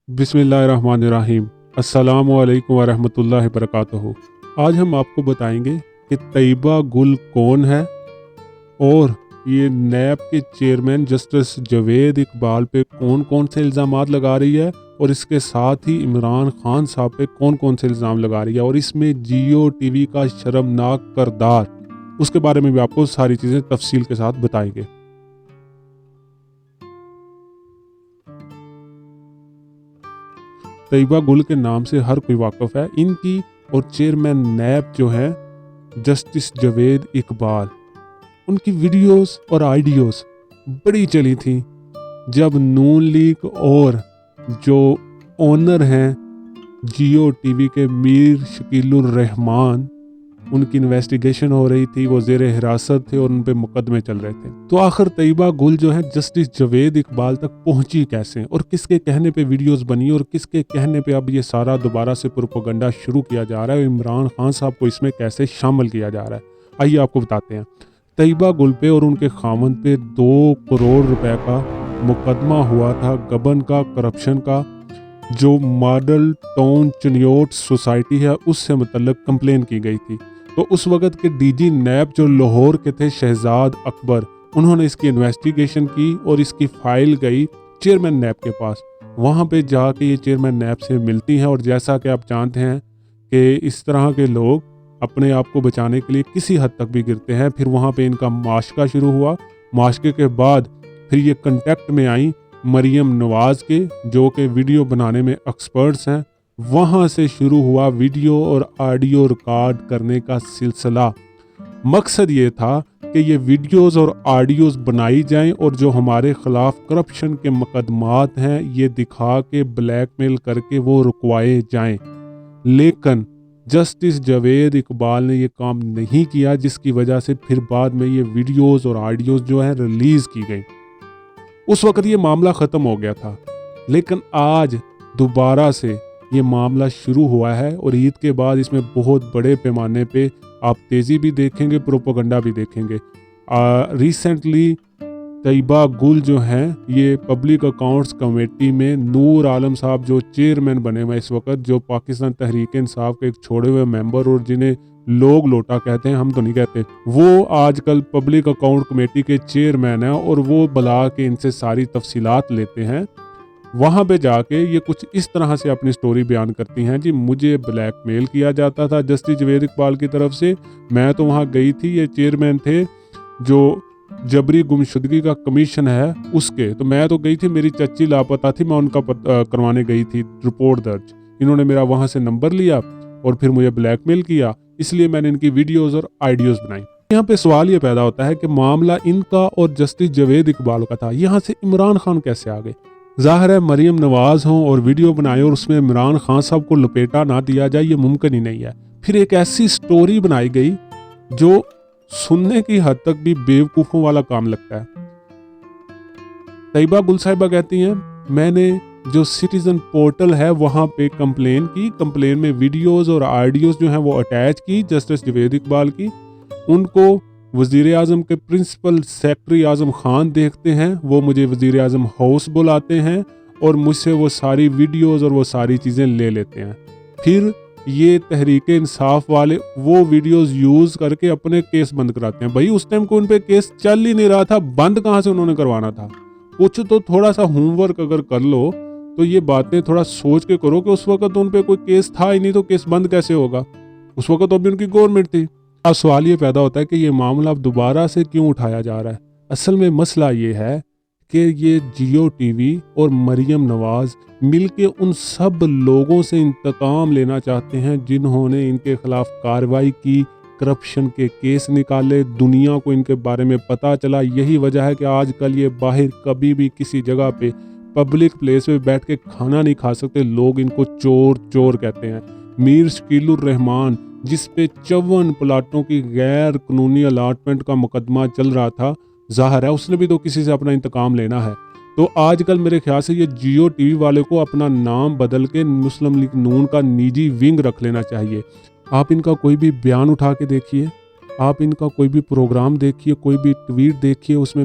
बिस्मिल्लाहिर्रहमानिर्रहीम। अस्सलामु अलैकुम वरहमतुल्लाहि वबरकातुहू। आज हम आपको बताएंगे कि तैयबा गुल कौन है और ये नैब के चेयरमैन जस्टिस जावेद इकबाल पे कौन कौन से इल्ज़ामात लगा रही है और इसके साथ ही इमरान खान साहब पे कौन कौन से इल्ज़ाम लगा रही है और इसमें जियो टीवी का शर्मनाक किरदार, उसके बारे में भी आपको सारी चीज़ें तफसील के साथ बताएंगे। तैयबा गुल के नाम से हर कोई वाकिफ है। इनकी और चेयरमैन नैब जो है जस्टिस जावेद इकबाल, उनकी वीडियोस और आइडियोस बड़ी चली थी जब नून लीग और जो ओनर हैं जियो टीवी के मीर शकीलुर रहमान, उनकी इन्वेस्टिगेशन हो रही थी, वो ज़ेर हिरासत थे और उन पे मुकदमे चल रहे थे। तो आखिर तैयबा गुल जो है जस्टिस जावेद इकबाल तक पहुंची कैसे और किसके कहने पे वीडियोस बनी और किसके कहने पे अब ये सारा दोबारा से प्रोपेगेंडा शुरू किया जा रहा है और इमरान खान साहब को इसमें कैसे शामिल किया जा रहा है, आइए आपको बताते हैं। तैयबा गुल पे और उनके खामन पे 2 करोड़ रुपए का मुकदमा हुआ था गबन का, करप्शन का। जो मॉडल टाउन चनियोट सोसाइटी है उससे मुतल्लिक कंप्लेन की गई थी। तो उस वक़्त के डीजी नैब जो लाहौर के थे शहजाद अकबर, उन्होंने इसकी इन्वेस्टिगेशन की और इसकी फाइल गई चेयरमैन नैब के पास। वहाँ पे जाके ये चेयरमैन नैब से मिलती हैं और जैसा कि आप जानते हैं कि इस तरह के लोग अपने आप को बचाने के लिए किसी हद तक भी गिरते हैं। फिर वहाँ पे इनका माशका शुरू हुआ। माशके के बाद फिर ये कंटेक्ट में आई मरियम नवाज़ के, जो कि वीडियो बनाने में एक्सपर्ट्स हैं। वहाँ से शुरू हुआ वीडियो और ऑडियो रिकॉर्ड करने का सिलसिला। मकसद ये था कि ये वीडियोस और ऑडियोस बनाई जाएं और जो हमारे ख़िलाफ़ करप्शन के मुकदमात हैं ये दिखा के ब्लैकमेल करके वो रुकवाए जाएं। लेकिन जस्टिस जावेद इकबाल ने ये काम नहीं किया, जिसकी वजह से फिर बाद में ये वीडियोस और ऑडियोस जो है रिलीज़ की गई। उस वक्त ये मामला ख़त्म हो गया था, लेकिन आज दोबारा से ये मामला शुरू हुआ है और ईद के बाद इसमें बहुत बड़े पैमाने पे आप तेज़ी भी देखेंगे, प्रोपेगेंडा भी देखेंगे। रिसेंटली तैयबा गुल जो हैं ये पब्लिक अकाउंट्स कमेटी में नूर आलम साहब जो चेयरमैन बने हुए इस वक्त, जो पाकिस्तान तहरीक इंसाफ के एक छोड़े हुए मेंबर और जिन्हें लोग लोटा कहते हैं, हम तो नहीं कहते, वो आजकल पब्लिक अकाउंट कमेटी के चेयरमैन हैं और वो बुला के इनसे सारी तफसीलात लेते हैं। वहाँ पे जाके ये कुछ इस तरह से अपनी स्टोरी बयान करती हैं, जी मुझे ब्लैकमेल किया जाता था जस्टिस जावेद इकबाल की तरफ से। मैं तो वहाँ गई थी, ये चेयरमैन थे जो जबरी गुमशुदगी का कमीशन है उसके, तो मैं तो गई थी, मेरी चच्ची लापता थी, मैं उनका करवाने गई थी रिपोर्ट दर्ज। इन्होंने मेरा वहाँ से नंबर लिया और फिर मुझे ब्लैकमेल किया, इसलिए मैंने इनकी वीडियोज़ और आइडियोज़ बनाई। यहाँ पे सवाल ये पैदा होता है कि मामला इनका और जस्टिस जावेद इकबाल का था, यहाँ से इमरान खान कैसे आ गए? ज़ाहिर है मरियम नवाज़ हों और वीडियो बनाए और उसमें इमरान खान साहब को लपेटा ना दिया जाए, ये मुमकिन ही नहीं है। फिर एक ऐसी स्टोरी बनाई गई जो सुनने की हद तक भी बेवकूफ़ों वाला काम लगता है। तैयबा गुल साहिबा कहती हैं, मैंने जो सिटीज़न पोर्टल है वहाँ पे कंप्लेन की, कंप्लेन में वीडियोज़ और ऑडियोज़ जो हैं वो अटैच की जस्टिस जावेद इकबाल की। उनको वज़ीर आज़म के प्रिंसिपल सेक्रेटरी आज़म खान देखते हैं, वो मुझे वज़ीर आज़म हाउस बुलाते हैं और मुझसे वो सारी वीडियोज़ और वो सारी चीज़ें ले लेते हैं। फिर ये तहरीक इंसाफ वाले वो वीडियोज़ यूज़ करके अपने केस बंद कराते हैं। भाई उस टाइम को उन पे केस चल ही नहीं रहा था, बंद कहाँ से उन्होंने करवाना था? कुछ तो थोड़ा सा होमवर्क अगर कर लो तो ये बातें थोड़ा सोच के करो कि उस वक्त उन पे कोई केस था ही नहीं, तो केस बंद कैसे होगा? उस वक्त तो अभी उनकी गवर्नमेंट थी। अब सवाल ये पैदा होता है कि ये मामला अब दोबारा से क्यों उठाया जा रहा है? असल में मसला ये है कि ये जियो टीवी और मरियम नवाज़ मिलके उन सब लोगों से इंतकाम लेना चाहते हैं जिन्होंने इनके खिलाफ कार्रवाई की, करप्शन के केस निकाले, दुनिया को इनके बारे में पता चला। यही वजह है कि आजकल ये बाहर कभी भी किसी जगह पे पब्लिक प्लेस पे बैठ के खाना नहीं खा सकते, लोग इनको चोर चोर कहते हैं। मीर शकीलुर रहमान जिस पे 54 प्लाटों की गैर कानूनी अलाटमेंट का मुकदमा चल रहा था, ज़ाहिर है उसने भी तो किसी से अपना इंतकाम लेना है। तो आजकल मेरे ख्याल से ये जियो टीवी वाले को अपना नाम बदल के मुस्लिम लीग नून का निजी विंग रख लेना चाहिए। आप इनका कोई भी बयान उठा के देखिए, आप इनका कोई भी प्रोग्राम देखिए, कोई भी ट्वीट देखिए, उसमें